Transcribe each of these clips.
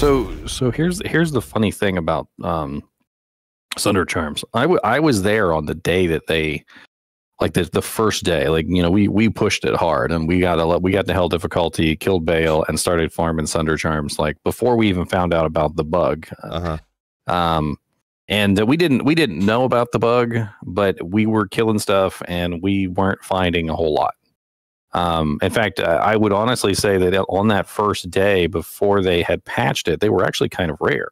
So here's the funny thing about Sunder Charms. I was there on the day that they, like, the first day, like, you know, we pushed it hard and we got to hell difficulty, killed Bale, and started farming Sunder Charms, like, before we even found out about the bug. And we didn't know about the bug, but we were killing stuff and we weren't finding a whole lot. In fact, I would honestly say that on that first day before they had patched it, they were actually kind of rare.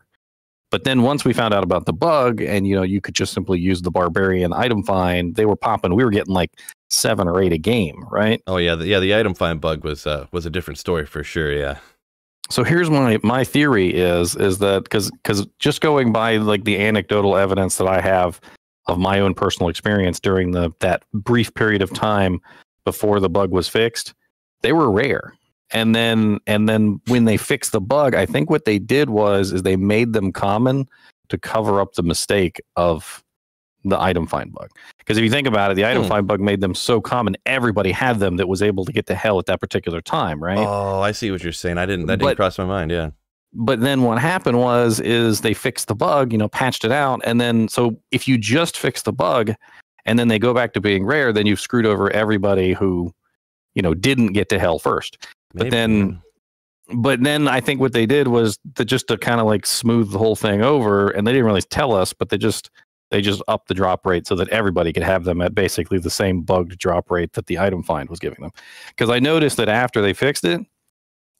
But then once we found out about the bug, and, you know, you could just simply use the barbarian item find, they were popping. We were getting like 7 or 8 a game, right? Oh yeah, the item find bug was a different story for sure. Yeah. So here's my theory is that because just going by like the anecdotal evidence that I have of my own personal experience during that brief period of time before the bug was fixed, they were rare. And then when they fixed the bug, I think what they did is they made them common to cover up the mistake of the item find bug. Because if you think about it, the item find bug made them so common, everybody had them that was able to get to hell at that particular time, right? Oh, I see what you're saying. That didn't cross my mind. Yeah. But then what happened is they fixed the bug, you know, patched it out, and then so if you just fix the bug and then they go back to being rare, then you've screwed over everybody who, you know, didn't get to hell first. But then I think what they did was just to kind of like smooth the whole thing over, and they didn't really tell us, but they just upped the drop rate so that everybody could have them at basically the same bugged drop rate that the item find was giving them. Because I noticed that after they fixed it,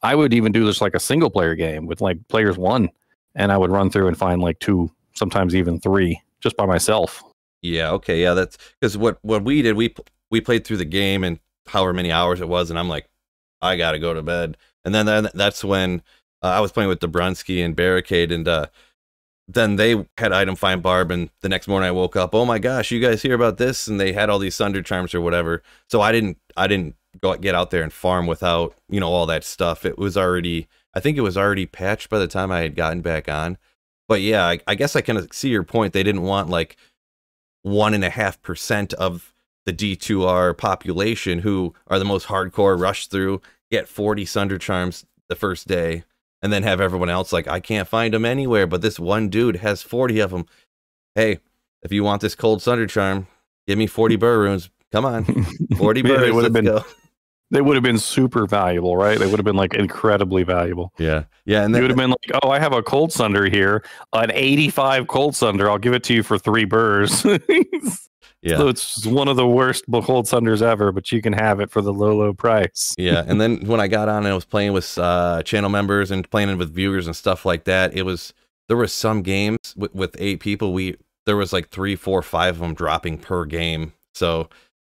I would even do this like a single player game with like players 1, and I would run through and find like 2, sometimes even 3, just by myself. Yeah. Okay. Yeah. That's because what we did. We played through the game and however many hours it was, and I'm like, I gotta go to bed. And then that's when I was playing with Dobrunsky and Barricade, and then they had item find barb, and the next morning I woke up, oh my gosh, you guys hear about this? And they had all these Sunder Charms or whatever. So I didn't get out there and farm without, you know, all that stuff. I think it was already patched by the time I had gotten back on. But yeah, I guess I can see your point. They didn't want like 1.5% of the D2R population, who are the most hardcore, rush through, get 40 Sunder Charms the first day, and then have everyone else like, I can't find them anywhere, but this one dude has 40 of them. Hey, if you want this cold Sunder Charm, give me 40 burr runes. Come on, 40 burrs, let's go. They would have been super valuable, right? They would have been like incredibly valuable. Yeah. Yeah. And then you would have been like, oh, I have a cold Sunder here, an 85 cold Sunder. I'll give it to you for 3 burrs. Yeah. So it's one of the worst cold Sunders ever, but you can have it for the low price. Yeah. And then when I got on and I was playing with channel members and playing with viewers and stuff like that, there was some games with 8 people. There was like 3, 4, 5 of them dropping per game. So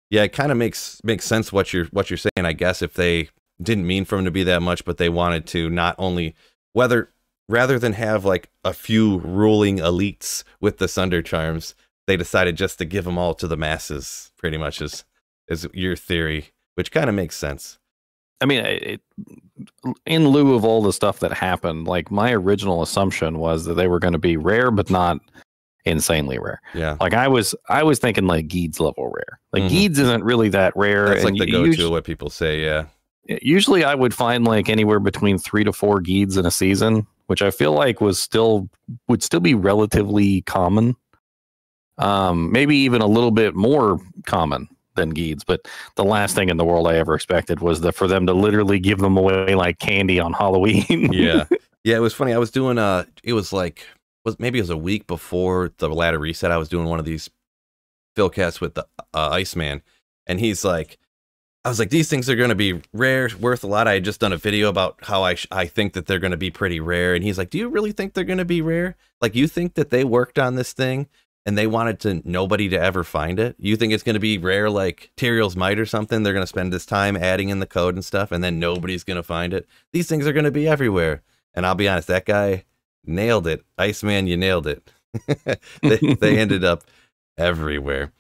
yeah, it kind of makes sense what you're saying, I guess, if they didn't mean for them to be that much, but they wanted to not only rather than have like a few ruling elites with the Sunder Charms, they decided just to give them all to the masses, pretty much is your theory, which kind of makes sense. I mean, in lieu of all the stuff that happened, like my original assumption was that they were going to be rare, but not insanely rare. Yeah. Like I was thinking like Geeds level rare. Like Geeds isn't really that rare. That's like the go-to, what people say. Yeah. Usually I would find like anywhere between 3 to 4 Geeds in a season, which I feel like would still be relatively common. Maybe even a little bit more common than Geeds, but the last thing in the world I ever expected was for them to literally give them away like candy on Halloween. Yeah. Yeah, it was funny. I was doing maybe it was a week before the ladder reset. I was doing one of these Philcasts with the Iceman, and he's like, I was like, these things are going to be rare, worth a lot. I had just done a video about how I think that they're going to be pretty rare, and he's like, do you really think they're going to be rare? Like, you think that they worked on this thing and they wanted nobody to ever find it? You think it's going to be rare like Tyrael's Might or something? They're going to spend this time adding in the code and stuff, and then nobody's going to find it? These things are going to be everywhere. And I'll be honest, that guy nailed it. Iceman, you nailed it. They ended up everywhere.